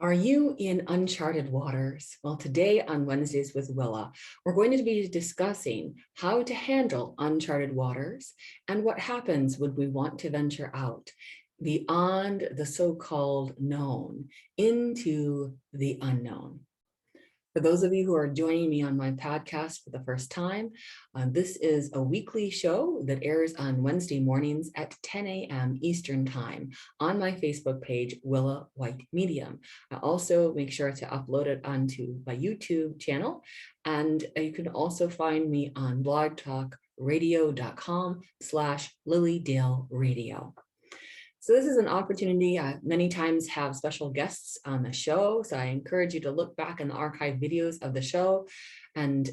Are you in uncharted waters? Well, today on Wednesdays with Willa, we're going to be discussing how to handle uncharted waters and what happens when we want to venture out beyond the so-called known into the unknown. For those of you who are joining me on my podcast for the first time, this is a weekly show that airs on Wednesday mornings at 10 a.m. Eastern Time on my Facebook page, Willa White Medium. I also make sure to upload it onto my YouTube channel, and you can also find me on blogtalkradio.com/Lilydale Radio. So this is an opportunity. I many times have special guests on the show. So I encourage you to look back in the archive videos of the show and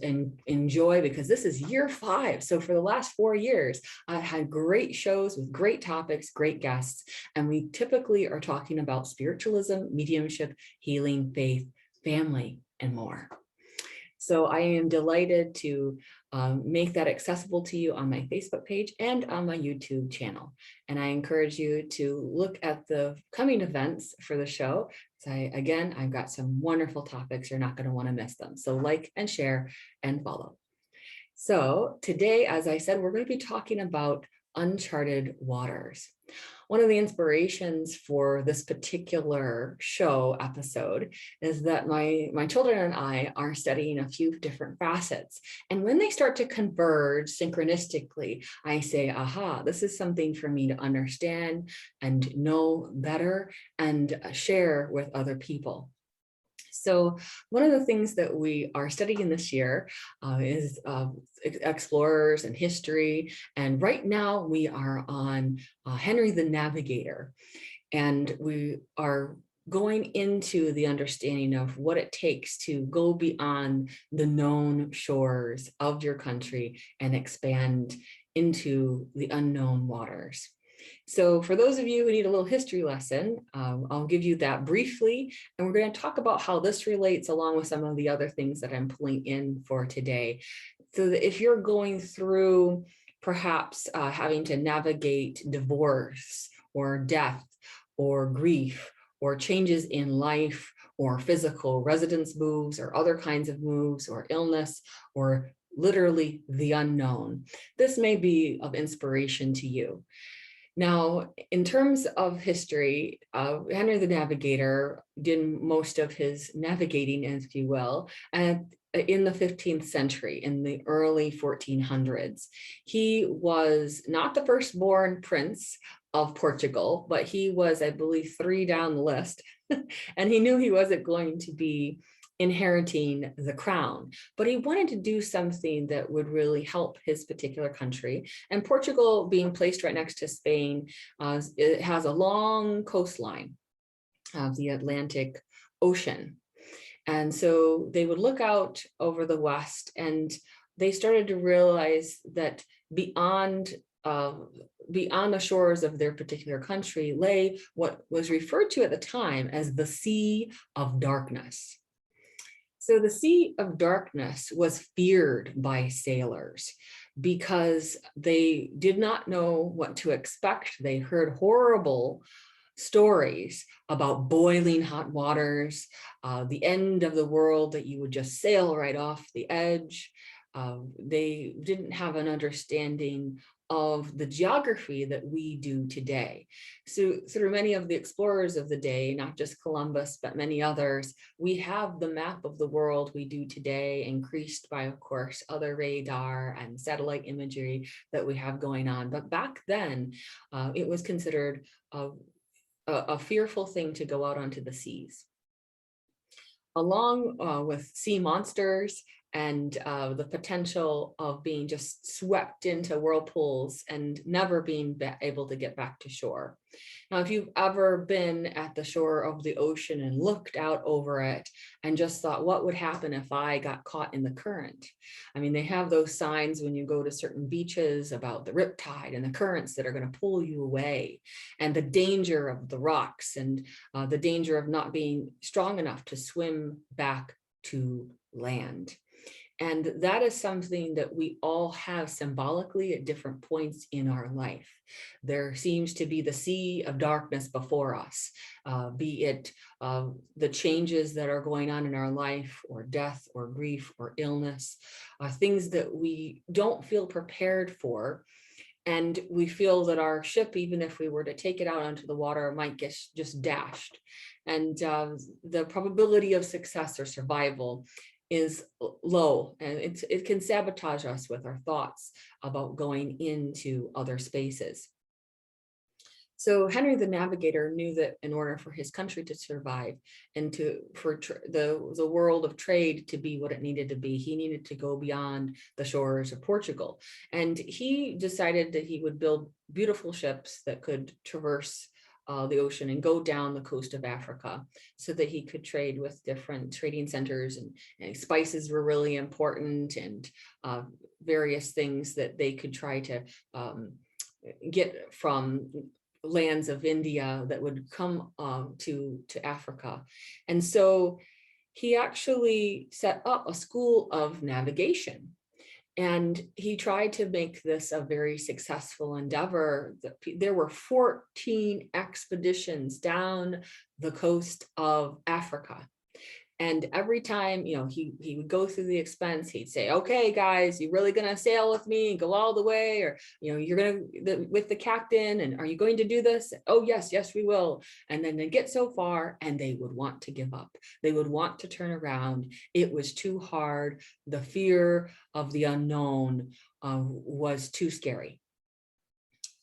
enjoy, because this is year 5. So for the last 4 years, I had great shows with great topics, great guests. And we typically are talking about spiritualism, mediumship, healing, faith, family, and more. So I am delighted to make that accessible to you on my Facebook page and on my YouTube channel. And I encourage you to look at the coming events for the show. So again, I've got some wonderful topics. You're not going to want to miss them. So like and share and follow. So today, as I said, we're going to be talking about uncharted waters. One of the inspirations for this particular show episode is that my children and I are studying a few different facets. And when they start to converge synchronistically, I say, aha, this is something for me to understand and know better and share with other people. So one of the things that we are studying this year is explorers and history. And right now we are on Henry the Navigator. And we are going into the understanding of what it takes to go beyond the known shores of your country and expand into the unknown waters. So for those of you who need a little history lesson, I'll give you that briefly, and we're going to talk about how this relates along with some of the other things that I'm pulling in for today. So that if you're going through perhaps having to navigate divorce or death or grief or changes in life or physical residence moves or other kinds of moves or illness or literally the unknown, this may be of inspiration to you. Now, in terms of history, Henry the Navigator did most of his navigating, if you will, in the 15th century, in the early 1400s. He was not the firstborn prince of Portugal, but he was, I believe, 3 down the list. And he knew he wasn't going to be inheriting the crown, but he wanted to do something that would really help his particular country. And Portugal, being placed right next to Spain, it has a long coastline of the Atlantic Ocean. And so they would look out over the west, and they started to realize that beyond the shores of their particular country lay what was referred to at the time as the Sea of Darkness. So the Sea of Darkness was feared by sailors because they did not know what to expect. They heard horrible stories about boiling hot waters, the end of the world, that you would just sail right off the edge. They didn't have an understanding of the geography that we do today. So through many of the explorers of the day, not just Columbus, but many others, we have the map of the world we do today, increased by, of course, other radar and satellite imagery that we have going on. But back then, it was considered a fearful thing to go out onto the seas. Along with sea monsters and the potential of being just swept into whirlpools and never being able to get back to shore. Now, if you've ever been at the shore of the ocean and looked out over it and just thought, what would happen if I got caught in the current? I mean, they have those signs when you go to certain beaches about the riptide and the currents that are going to pull you away, and the danger of the rocks, and the danger of not being strong enough to swim back to land. And that is something that we all have symbolically at different points in our life. There seems to be the sea of darkness before us, be it the changes that are going on in our life, or death, or grief, or illness, things that we don't feel prepared for. And we feel that our ship, even if we were to take it out onto the water, might get just dashed. And the probability of success or survival is low, and it can sabotage us with our thoughts about going into other spaces. So Henry the Navigator knew that in order for his country to survive and for the world of trade to be what it needed to be, he needed to go beyond the shores of Portugal. And he decided that he would build beautiful ships that could traverse the ocean and go down the coast of Africa so that he could trade with different trading centers, and spices were really important, and various things that they could try to get from lands of India that would come to Africa. And so he actually set up a school of navigation. And he tried to make this a very successful endeavor. There were 14 expeditions down the coast of Africa. And every time, he would go through the expense, he'd say, okay, guys, you really going to sail with me and go all the way? Or, you're going to, with the captain, and are you going to do this? Oh, yes, we will. And then they get so far and they would want to give up. They would want to turn around. It was too hard. The fear of the unknown was too scary.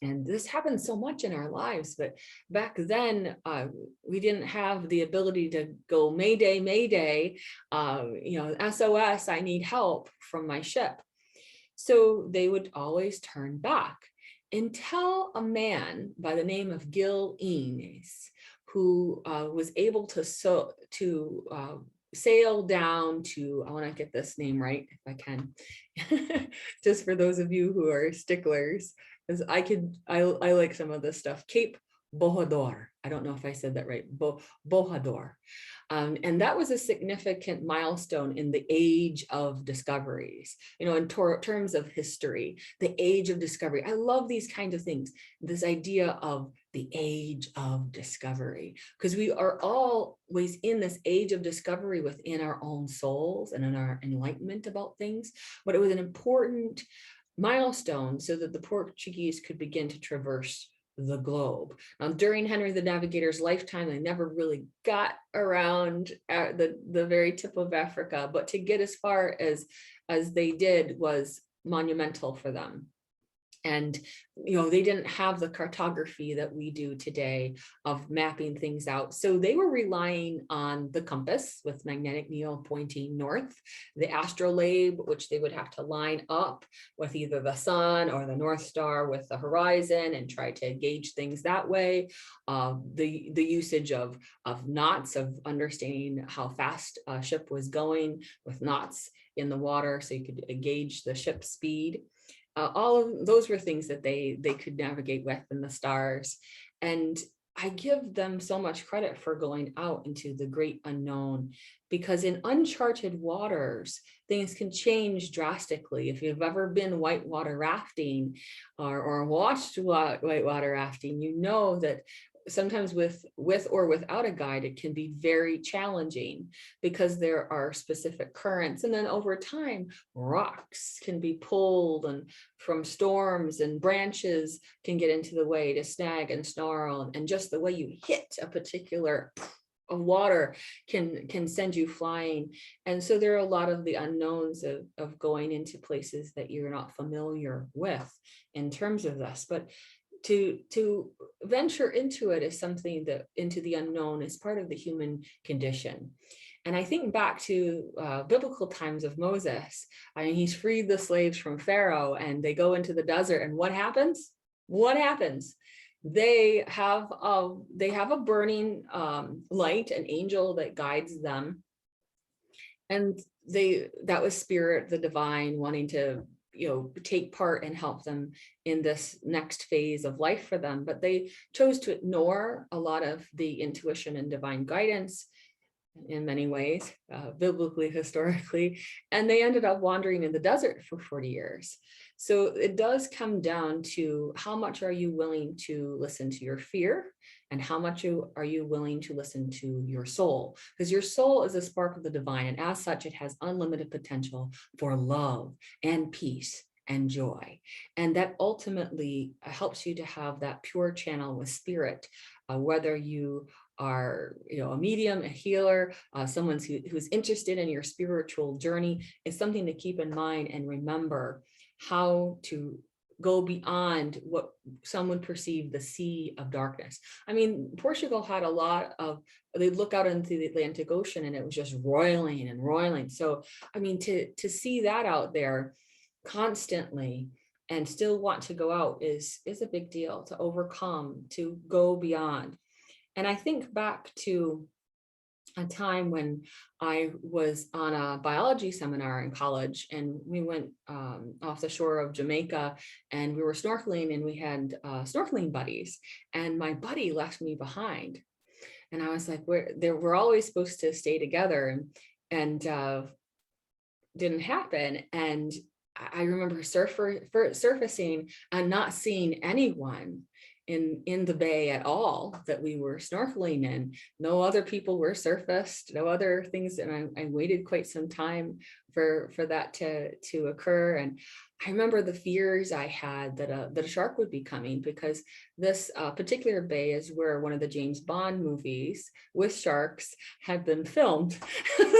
And this happens so much in our lives, but back then we didn't have the ability to go Mayday, Mayday, SOS, I need help from my ship. So they would always turn back until a man by the name of Gil Eanes, who was able to sail down to, I want to get this name right if I can, just for those of you who are sticklers, because I like some of this stuff. Cape Bojador. I don't know if I said that right. Bojador. And that was a significant milestone in the age of discoveries, in terms of history, the age of discovery. I love these kinds of things, this idea of the age of discovery, because we are always in this age of discovery within our own souls and in our enlightenment about things. But it was an important milestone so that the Portuguese could begin to traverse the globe. During Henry the Navigator's lifetime, they never really got around at the very tip of Africa, but to get as far as they did was monumental for them. And, they didn't have the cartography that we do today of mapping things out. So they were relying on the compass with magnetic needle pointing north, the astrolabe, which they would have to line up with either the sun or the North Star with the horizon and try to gauge things that way. The usage of knots, of understanding how fast a ship was going with knots in the water so you could gauge the ship's speed. All of those were things that they could navigate with in the stars. And I give them so much credit for going out into the great unknown, because in uncharted waters, things can change drastically. If you've ever been whitewater rafting or watched whitewater rafting, you know that sometimes with or without a guide, it can be very challenging because there are specific currents. And then over time, rocks can be pulled and from storms, and branches can get into the way to snag and snarl. And just the way you hit a particular water can send you flying. And so there are a lot of the unknowns of going into places that you're not familiar with in terms of this. But to venture into it is something that into the unknown is part of the human condition. And I think back to biblical times of Moses. I mean, he's freed the slaves from Pharaoh and they go into the desert, and what happens? They have a burning light, an angel that guides them. And that was spirit, the divine, wanting to take part and help them in this next phase of life for them. But they chose to ignore a lot of the intuition and divine guidance. in many ways, biblically, historically, and they ended up wandering in the desert for 40 years. So it does come down to how much are you willing to listen to your fear, and how much are you willing to listen to your soul? Because your soul is a spark of the divine, and as such, it has unlimited potential for love and peace and joy. And that ultimately helps you to have that pure channel with spirit, whether you are, a medium, a healer, someone who's interested in your spiritual journey. It's something to keep in mind and remember how to go beyond what some would perceive the sea of darkness. I mean, Portugal had a lot of, they look out into the Atlantic Ocean and it was just roiling and roiling. So, I mean, to see that out there constantly and still want to go out is a big deal, to overcome, to go beyond. And I think back to a time when I was on a biology seminar in college, and we went off the shore of Jamaica, and we were snorkeling, and we had snorkeling buddies, and my buddy left me behind. And I was like, we're always supposed to stay together, and didn't happen. And I remember surfacing and not seeing anyone in the bay at all that we were snorkeling in. No other people were surfaced, no other things. And I waited quite some time for that to occur. And I remember the fears I had that a shark would be coming, because this particular bay is where one of the James Bond movies with sharks had been filmed.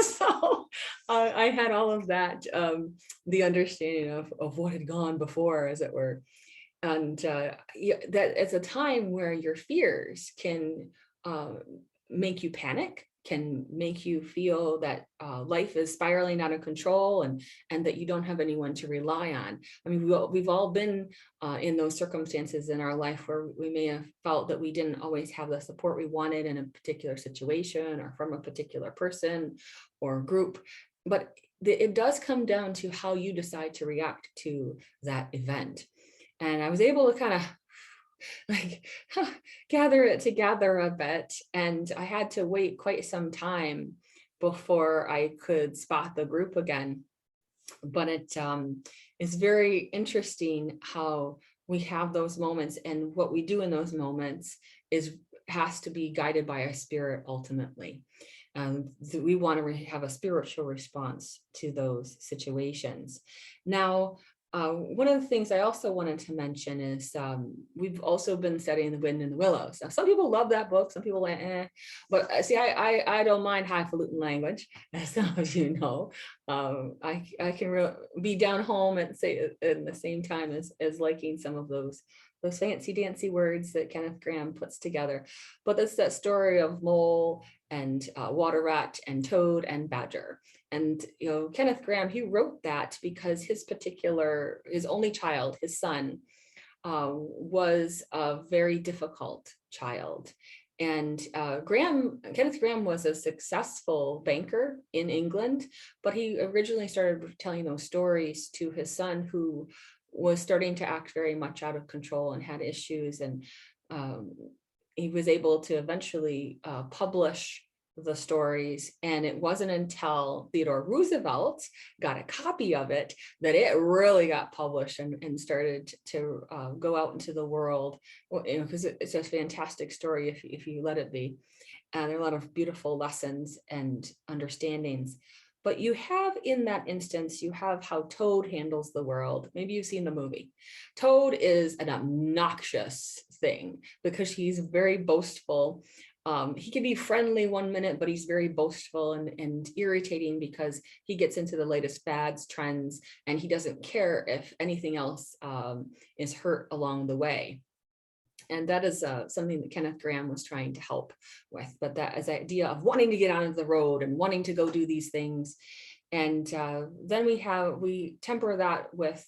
So I had all of that, the understanding of what had gone before, as it were. And that it's a time where your fears can make you panic, can make you feel that life is spiraling out of control, and that you don't have anyone to rely on. I mean, we've all been in those circumstances in our life where we may have felt that we didn't always have the support we wanted in a particular situation or from a particular person or group. But it does come down to how you decide to react to that event. And I was able to kind of like gather it together a bit. And I had to wait quite some time before I could spot the group again. But it is very interesting how we have those moments, and what we do in those moments has to be guided by our spirit ultimately. We want to have a spiritual response to those situations. Now, one of the things I also wanted to mention is we've also been studying The Wind and the Willows. Now, some people love that book, some people like, but see, I don't mind highfalutin language, as some of you know. I can be down home and say at the same time as liking some of those fancy dancy words that Kenneth Grahame puts together. But that's that story of mole and water rat and toad and badger. And Kenneth Grahame, he wrote that because his only child, his son, was a very difficult child. And Kenneth Grahame was a successful banker in England, but he originally started telling those stories to his son, who was starting to act very much out of control and had issues. And he was able to eventually publish the stories. And it wasn't until Theodore Roosevelt got a copy of it that it really got published and started to go out into the world, because it's a fantastic story if you let it be. And there are a lot of beautiful lessons and understandings. But you have, in that instance, you have how Toad handles the world. Maybe you've seen the movie. Toad is an obnoxious thing because he's very boastful. He can be friendly one minute, but he's very boastful and irritating because he gets into the latest fads, trends, and he doesn't care if anything else is hurt along the way. And that is something that Kenneth Grahame was trying to help with. But that is the idea of wanting to get out of the road and wanting to go do these things. And then we temper that with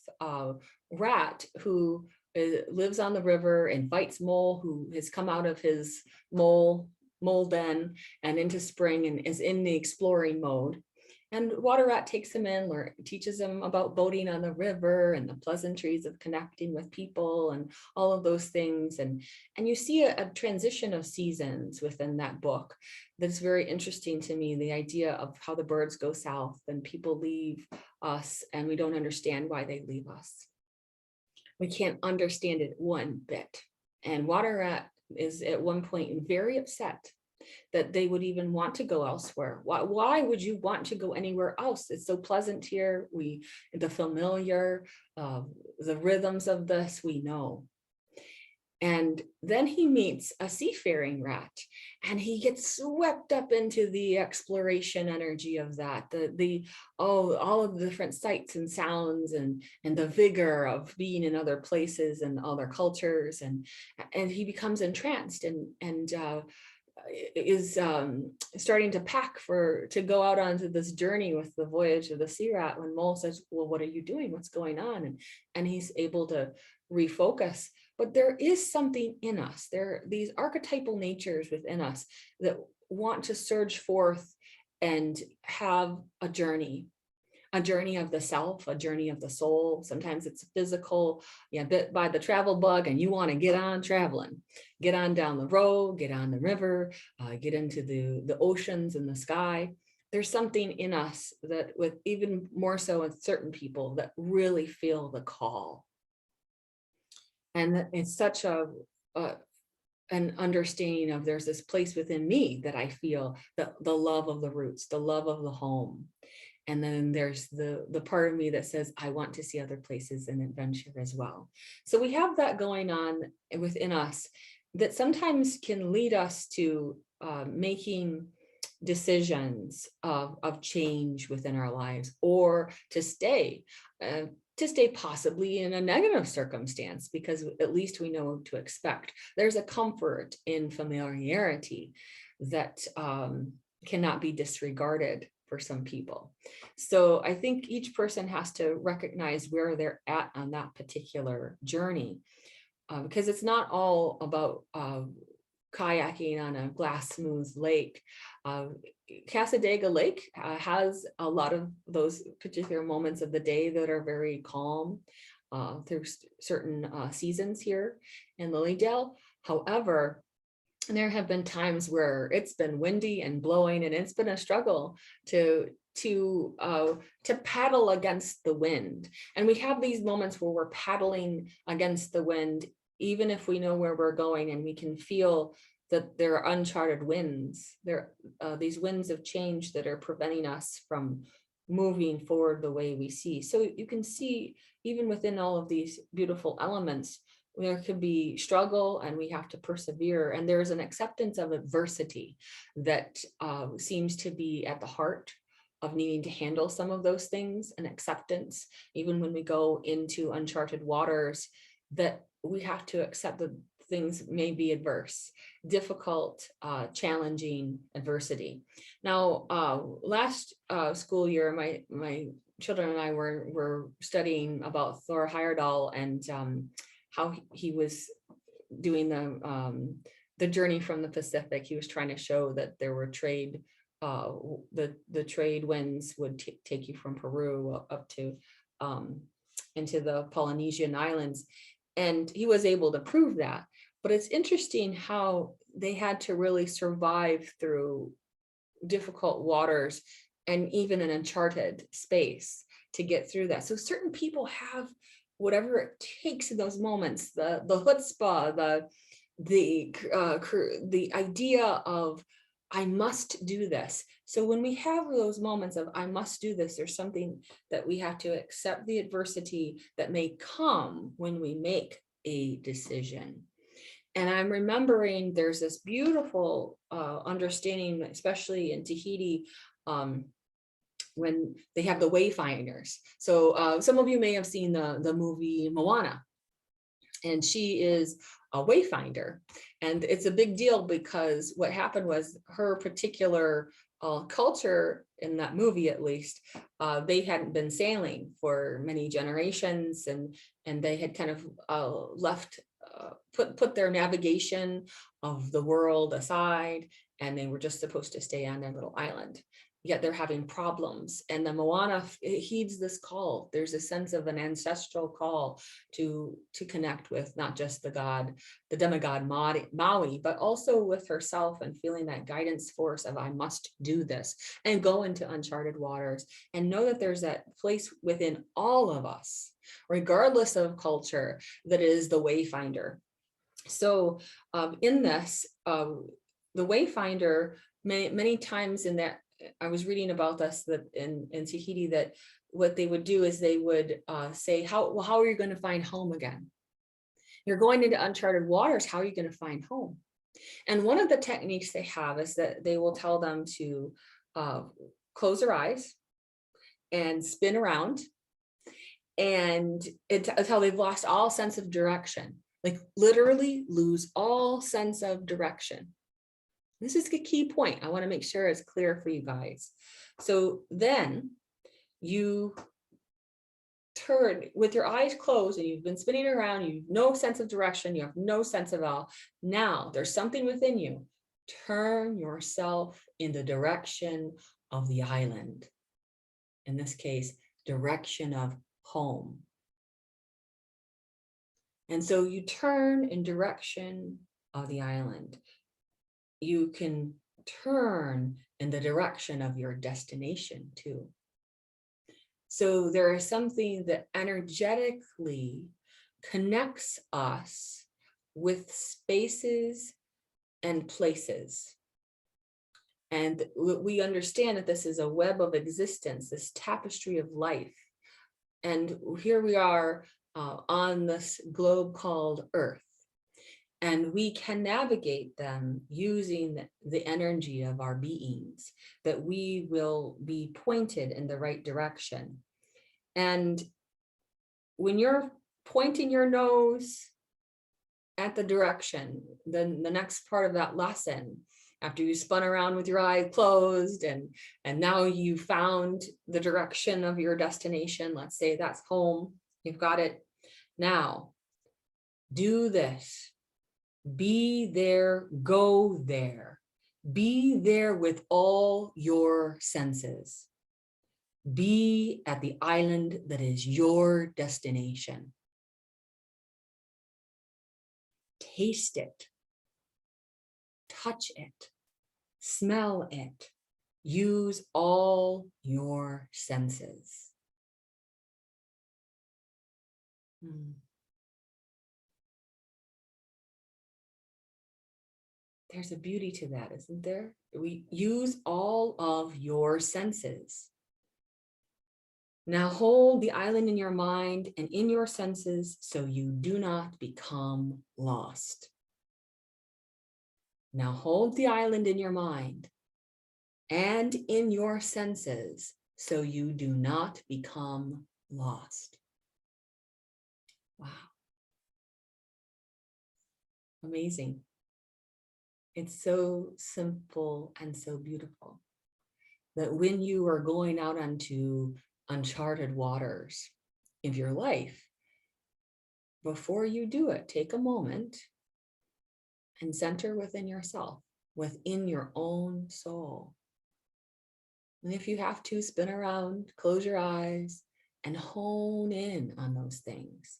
Rat, who lives on the river and fights Mole, who has come out of his mole den and into spring and is in the exploring mode. And Water Rat takes him in, teaches him about boating on the river and the pleasantries of connecting with people and all of those things. And you see a transition of seasons within that book that's very interesting to me, the idea of how the birds go south and people leave us and we don't understand why they leave us. We can't understand it one bit. And Water Rat is at one point very upset that they would even want to go elsewhere. Why would you want to go anywhere else? It's so pleasant here. The familiar, the rhythms of this, we know. And then he meets a seafaring rat and he gets swept up into the exploration energy of that, all of the different sights and sounds and the vigor of being in other places and other cultures. And he becomes entranced and is starting to pack to go out onto this journey with the voyage of the sea rat, when Mole says, well, what are you doing? What's going on? And he's able to refocus. But there is something in us. There are these archetypal natures within us that want to surge forth and have a journey of the self, a journey of the soul. Sometimes it's physical, bit by the travel bug, and you want to get on traveling, get on down the road, get on the river, get into the oceans and the sky. There's something in us that, with even more so with certain people, that really feel the call. And it's such an understanding of, there's this place within me that I feel the love of the roots, the love of the home. And then there's the part of me that says, I want to see other places and adventure as well. So we have that going on within us that sometimes can lead us to making decisions of change within our lives, or to stay possibly in a negative circumstance, because at least we know what to expect. There's a comfort in familiarity that cannot be disregarded for some people. So I think each person has to recognize where they're at on that particular journey, because it's not all about kayaking on a glass smooth lake. Cassadaga Lake has a lot of those particular moments of the day that are very calm. There's certain seasons here in Lilydale. However, there have been times where it's been windy and blowing, and it's been a struggle to paddle against the wind. And we have these moments where we're paddling against the wind, even if we know where we're going, and we can feel that there are uncharted winds. There are these winds of change that are preventing us from moving forward the way we see. So you can see, even within all of these beautiful elements, there could be struggle, and we have to persevere. And there's an acceptance of adversity that seems to be at the heart of needing to handle some of those things, and acceptance, even when we go into uncharted waters, that we have to accept that things may be adverse, difficult, challenging adversity. Now, last school year, my children and I were studying about Thor Heyerdahl and how he was doing the journey from the Pacific. He was trying to show that there were trade, the trade winds would take you from Peru up to into the Polynesian islands. And he was able to prove that. But it's interesting how they had to really survive through difficult waters and even an uncharted space to get through that. So certain people have whatever it takes in those moments, the chutzpah, the idea of, I must do this. So when we have those moments of, I must do this, there's something that we have to accept the adversity that may come when we make a decision. And I'm remembering there's this beautiful understanding, especially in Tahiti, when they have the Wayfinders. So some of you may have seen the movie Moana, and she is a Wayfinder. And it's a big deal because what happened was her particular culture in that movie, at least, they hadn't been sailing for many generations, and they had kind of left, put their navigation of the world aside, and they were just supposed to stay on their little island. yet they're having problems. And the Moana heeds this call. There's a sense of an ancestral call to connect with not just the demigod Maui, but also with herself, and feeling that guidance force of, I must do this and go into uncharted waters, and know that there's that place within all of us, regardless of culture, that is the Wayfinder. So in this, the Wayfinder, many times in that, I was reading about this, that in Tahiti, that what they would do is they would say, how are you going to find home again? You're going into uncharted waters. How are you going to find home? And one of the techniques they have is that they will tell them to close their eyes and spin around, and until they've lost all sense of direction, like literally lose all sense of direction. This is a key point. I want to make sure it's clear for you guys. So then you turn with your eyes closed, and you've been spinning around, you have no sense of direction, you have no sense of all. Now there's something within you. Turn yourself in the direction of the island. In this case, direction of home. And so you turn in direction of the island. You can turn in the direction of your destination too. So there is something that energetically connects us with spaces and places. And we understand that this is a web of existence, this tapestry of life. And here we are on this globe called Earth. And we can navigate them using the energy of our beings, that we will be pointed in the right direction. And when you're pointing your nose at the direction, then the next part of that lesson, after you spun around with your eyes closed, and now you found the direction of your destination, let's say that's home, you've got it. Now, do this. Be there, go there. Be there with all your senses. Be at the island that is your destination. Taste it. Touch it. Smell it. Use all your senses. There's a beauty to that, isn't there? We use all of your senses. Now hold the island in your mind and in your senses so you do not become lost. Now hold the island in your mind and in your senses so you do not become lost. Wow. Amazing. It's so simple and so beautiful that when you are going out onto uncharted waters of your life, before you do it, take a moment and center within yourself, within your own soul. And if you have to, spin around, close your eyes, and hone in on those things.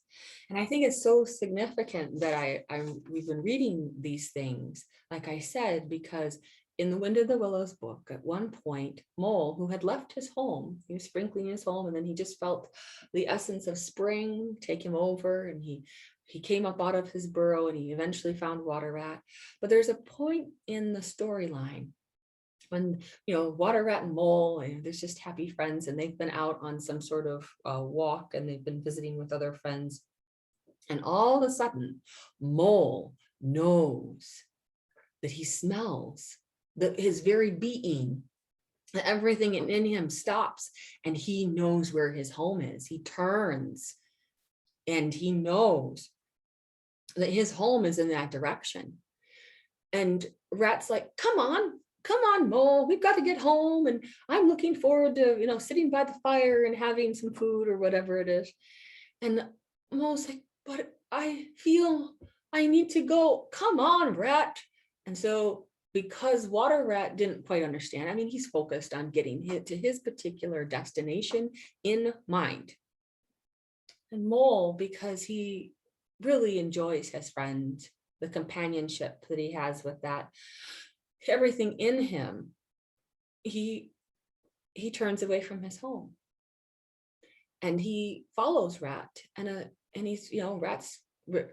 And I think it's so significant that we've been reading these things, like I said, because in the Wind of the Willows book, at one point, Mole, who had left his home, he was sprinkling his home, and then he just felt the essence of spring take him over, and he came up out of his burrow, and he eventually found Water Rat. But there's a point in the storyline when, Water Rat and Mole, and they're just happy friends, and they've been out on some sort of walk, and they've been visiting with other friends. And all of a sudden, Mole knows that he smells, that his very being, that everything in him stops, and he knows where his home is. He turns, and he knows that his home is in that direction. And Rat's like, come on, Mole, we've got to get home, and I'm looking forward to, sitting by the fire and having some food or whatever it is. And Mole's like, but I feel I need to go. Come on, Rat. And so because water rat didn't quite understand. I mean, he's focused on getting to his particular destination in mind. And mole, because he really enjoys his friend, the companionship that he has with that, everything in him, he turns away from his home. And he follows rat, and he's, rat's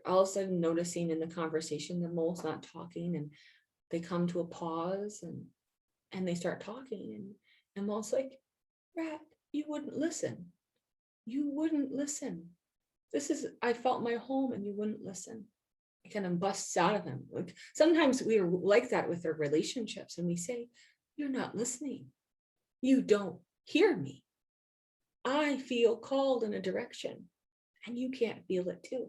all of a sudden noticing in the conversation the mole's not talking, and they come to a pause, and they start talking, and mole's like, rat, you wouldn't listen. You wouldn't listen. I felt my home and you wouldn't listen. It kind of busts out of him. Like, sometimes we are like that with our relationships, and we say, you're not listening. You don't hear me. I feel called in a direction, and you can't feel it too.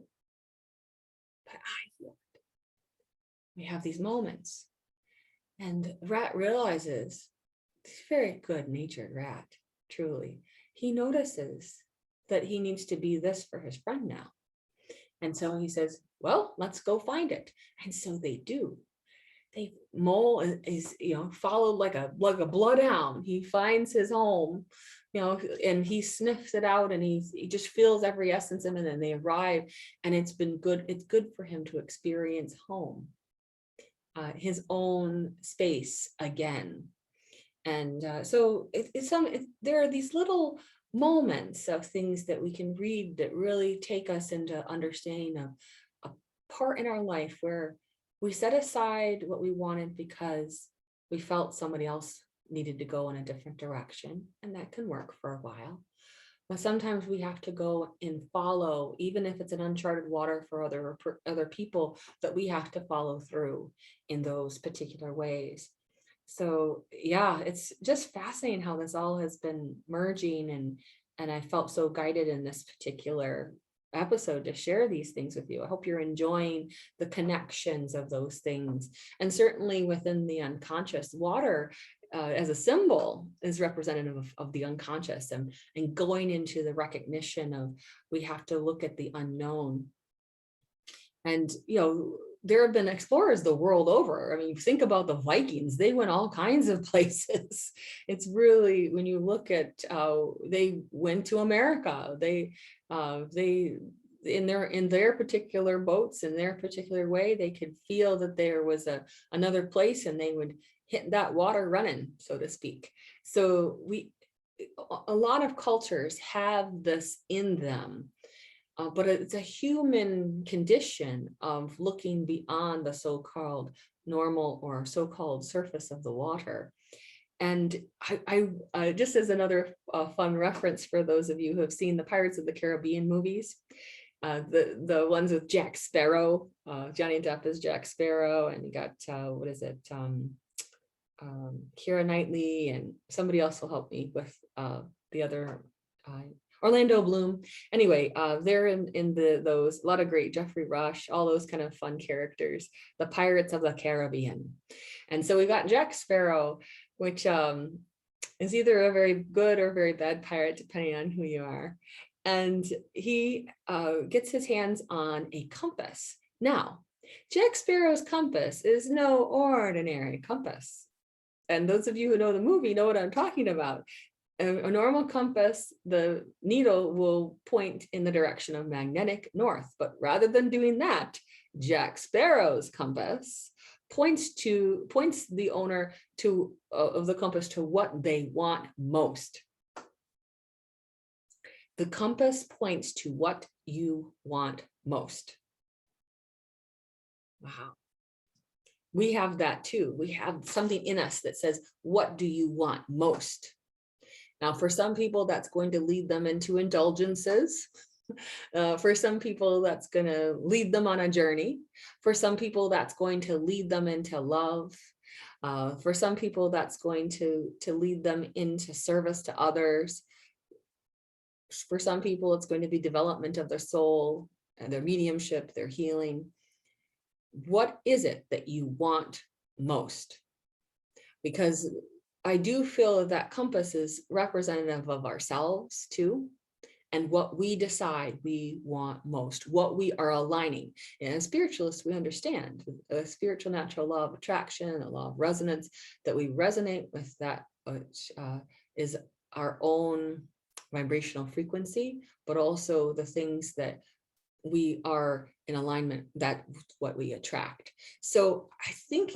But I feel it. We have these moments, and rat realizes, he's a very good-natured rat, truly. He notices that he needs to be this for his friend now. And so he says, well, let's go find it. And so they do. Mole is followed like a bloodhound. He finds his home, and he sniffs it out, and he just feels every essence of it, and they arrive, and it's good for him to experience home, his own space again. And so there are these little moments of things that we can read that really take us into understanding of a part in our life where we set aside what we wanted because we felt somebody else needed to go in a different direction, and that can work for a while. But sometimes we have to go and follow, even if it's an uncharted water for other people, that we have to follow through in those particular ways. So yeah, it's just fascinating how this all has been merging, and I felt so guided in this particular episode to share these things with you. I hope you're enjoying the connections of those things. And certainly within the unconscious, water as a symbol is representative of the unconscious, and going into the recognition of, we have to look at the unknown. And there have been explorers the world over. I mean, think about the Vikings. They went all kinds of places. It's really, when you look at they went to America, they in their particular boats, in their particular way, they could feel that there was another place, and they would hit that water running, so to speak. So a lot of cultures have this in them. But it's a human condition of looking beyond the so-called normal or so-called surface of the water. And I just as another fun reference for those of you who have seen the Pirates of the Caribbean movies, the ones with Jack Sparrow, Johnny Depp is Jack Sparrow, and you got Keira Knightley, and somebody else will help me with the other. Orlando Bloom. Anyway, they're in those, a lot of great Jeffrey Rush, all those kind of fun characters, the Pirates of the Caribbean. And so we got Jack Sparrow, which is either a very good or very bad pirate, depending on who you are. And he gets his hands on a compass. Now, Jack Sparrow's compass is no ordinary compass. And those of you who know the movie know what I'm talking about. A normal compass, the needle will point in the direction of magnetic north, but rather than doing that, Jack Sparrow's compass points the owner of the compass to what they want most. The compass points to what you want most. Wow. We have that too. We have something in us that says, what do you want most? Now, for some people, that's going to lead them into indulgences. For some people, that's going to lead them on a journey. For some people, that's going to lead them into love. For some people, that's going to lead them into service to others. For some people, it's going to be development of their soul, and their mediumship, their healing. What is it that you want most? Because I do feel that compass is representative of ourselves too. and what we decide we want most, what we are aligning. And as spiritualists, we understand a spiritual natural law of attraction, a law of resonance, that we resonate with that which is our own vibrational frequency, but also the things that we are in alignment, that's what we attract. So I think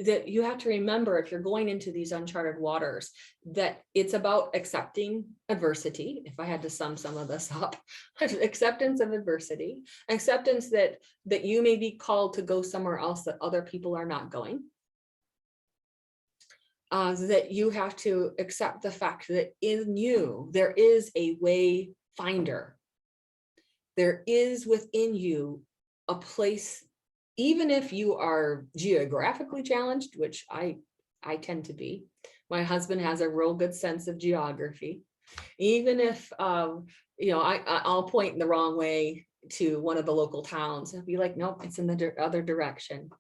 that you have to remember, if you're going into these uncharted waters, that it's about accepting adversity. If I had to sum some of this up, acceptance of adversity, acceptance that you may be called to go somewhere else that other people are not going. That you have to accept the fact that in you, there is a way finder. There is within you a place, even if you are geographically challenged, which I tend to be. My husband has a real good sense of geography. Even if, I'll point in the wrong way to one of the local towns and be like, nope, it's in the other direction.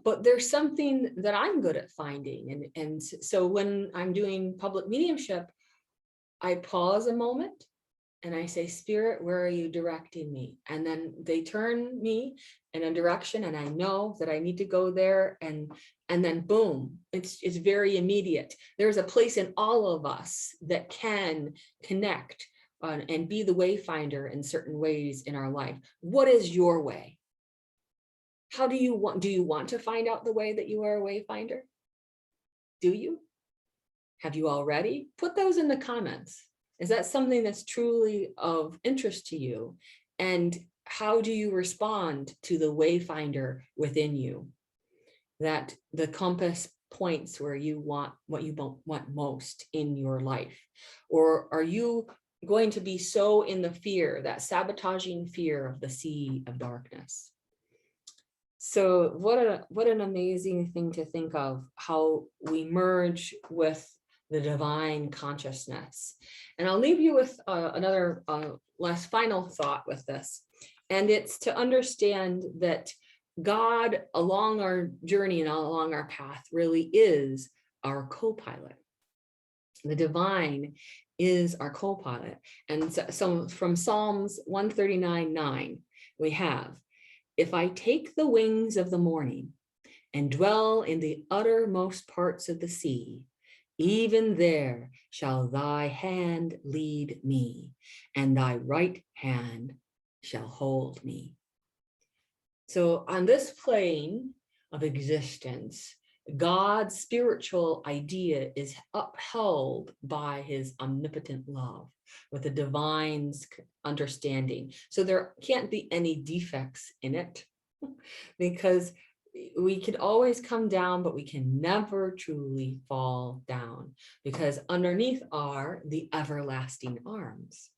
But there's something that I'm good at finding. And so when I'm doing public mediumship, I pause a moment and I say, Spirit, where are you directing me? And then they turn me in a direction, and I know that I need to go there. And then boom, it's very immediate. There's a place in all of us that can connect and be the wayfinder in certain ways in our life. What is your way? How do you want to find out the way that you are a wayfinder? Do you? Have you already? Put those in the comments. Is that something that's truly of interest to you? And how do you respond to the wayfinder within you? That the compass points where you want what you want most in your life? Or are you going to be so in the fear, that sabotaging fear of the sea of darkness? So what an amazing thing to think of, how we merge with the divine consciousness. And I'll leave you with another last final thought with this. And it's to understand that God, along our journey and along our path, really is our co-pilot. The divine is our co-pilot. And so from Psalms 139:9, we have, if I take the wings of the morning and dwell in the uttermost parts of the sea, even there shall thy hand lead me, and thy right hand shall hold me. So on this plane of existence, God's spiritual idea is upheld by his omnipotent love, with the divine's understanding. So there can't be any defects in it, because we could always come down, but we can never truly fall down, because underneath are the everlasting arms.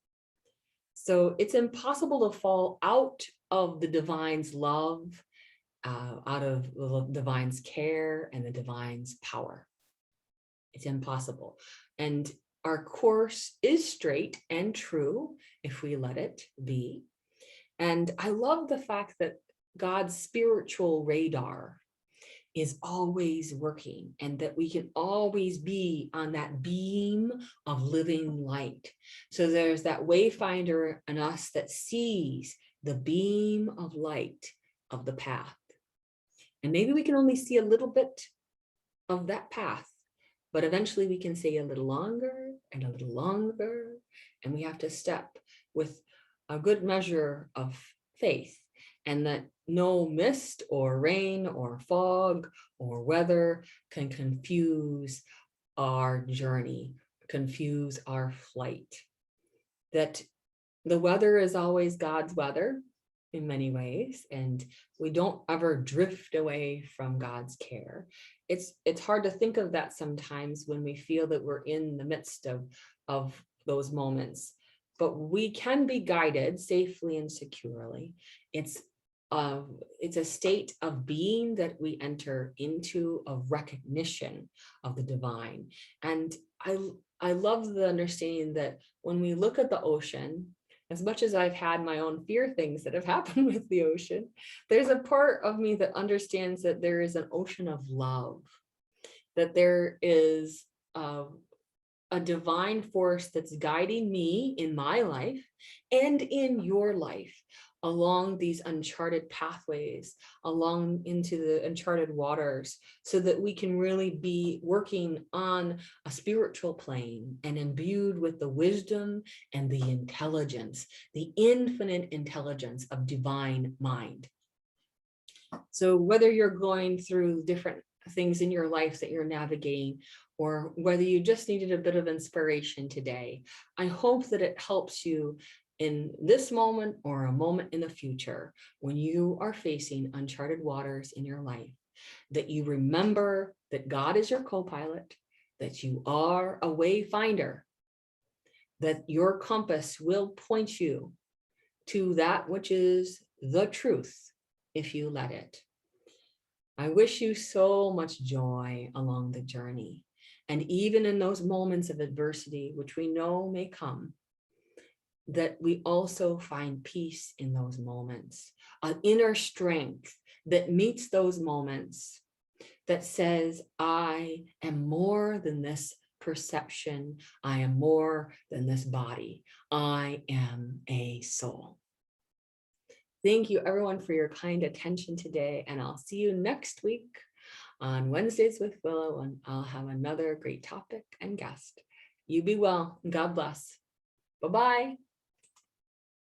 So it's impossible to fall out of the divine's love, out of the divine's care and the divine's power. It's impossible. And our course is straight and true if we let it be. And I love the fact that God's spiritual radar is always working, and that we can always be on that beam of living light. So there's that wayfinder in us that sees the beam of light of the path. And maybe we can only see a little bit of that path, but eventually we can see a little longer and a little longer. And we have to step with a good measure of faith, and that no mist or rain or fog or weather can confuse our journey, confuse our flight. That the weather is always God's weather in many ways, and we don't ever drift away from God's care. It's hard to think of that sometimes when we feel that we're in the midst of those moments, but we can be guided safely and securely. It's a state of being that we enter into, of recognition of the divine. And I love the understanding that when we look at the ocean, as much as I've had my own fear things that have happened with the ocean, there's a part of me that understands that there is an ocean of love, that there is a divine force that's guiding me in my life and in your life along these uncharted pathways, along into the uncharted waters, so that we can really be working on a spiritual plane and imbued with the wisdom and the intelligence, the infinite intelligence of divine mind. So whether you're going through different things in your life that you're navigating, or whether you just needed a bit of inspiration today, I hope that it helps you in this moment or a moment in the future when you are facing uncharted waters in your life, that you remember that God is your co-pilot, that you are a wayfinder, that your compass will point you to that which is the truth if you let it. I wish you so much joy along the journey. And even in those moments of adversity, which we know may come, that we also find peace in those moments, an inner strength that meets those moments, that says, I am more than this perception. I am more than this body. I am a soul. Thank you everyone for your kind attention today, and I'll see you next week on Wednesdays with Willa, when I'll have another great topic and guest. You be well, and God bless. Bye-bye.